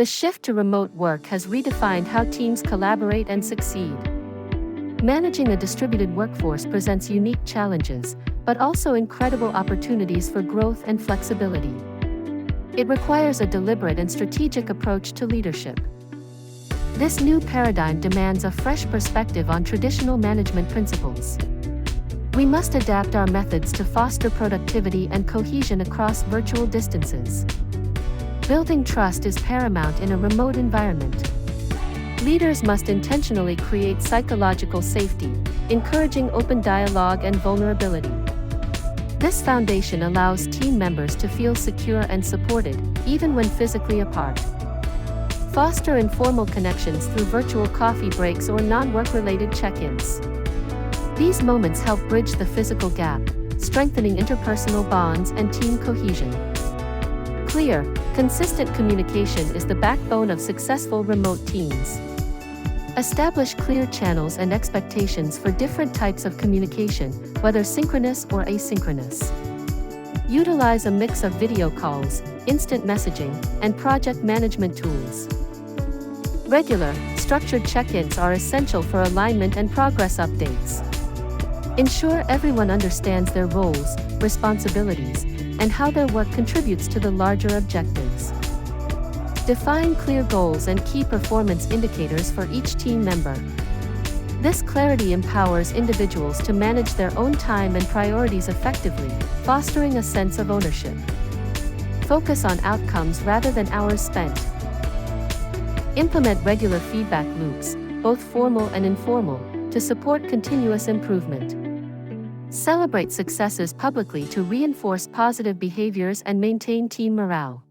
The shift to remote work has redefined how teams collaborate and succeed. Managing a distributed workforce presents unique challenges, but also incredible opportunities for growth and flexibility. It requires a deliberate and strategic approach to leadership. This new paradigm demands a fresh perspective on traditional management principles. We must adapt our methods to foster productivity and cohesion across virtual distances. Building trust is paramount in a remote environment. Leaders must intentionally create psychological safety, encouraging open dialogue and vulnerability. This foundation allows team members to feel secure and supported, even when physically apart. Foster informal connections through virtual coffee breaks or non-work-related check-ins. These moments help bridge the physical gap, strengthening interpersonal bonds and team cohesion. Clear, consistent communication is the backbone of successful remote teams. Establish clear channels and expectations for different types of communication, whether synchronous or asynchronous. Utilize a mix of video calls, instant messaging, and project management tools. Regular, structured check-ins are essential for alignment and progress updates. Ensure everyone understands their roles, responsibilities, and how their work contributes to the larger objectives. Define clear goals and key performance indicators for each team member. This clarity empowers individuals to manage their own time and priorities effectively, fostering a sense of ownership. Focus on outcomes rather than hours spent. Implement regular feedback loops, both formal and informal, to support continuous improvement. Celebrate successes publicly to reinforce positive behaviors and maintain team morale.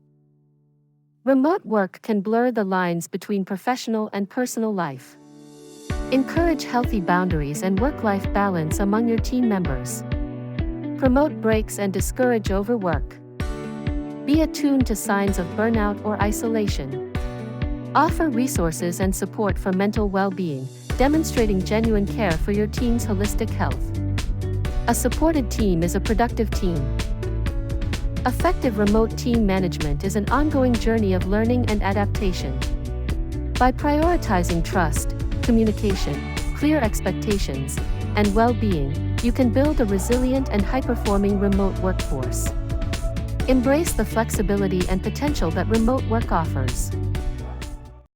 Remote work can blur the lines between professional and personal life. Encourage healthy boundaries and work-life balance among your team members. Promote breaks and discourage overwork. Be attuned to signs of burnout or isolation. Offer resources and support for mental well-being, demonstrating genuine care for your team's holistic health. A supported team is a productive team. Effective remote team management is an ongoing journey of learning and adaptation. By prioritizing trust, communication, clear expectations, and well-being, you can build a resilient and high-performing remote workforce. Embrace the flexibility and potential that remote work offers.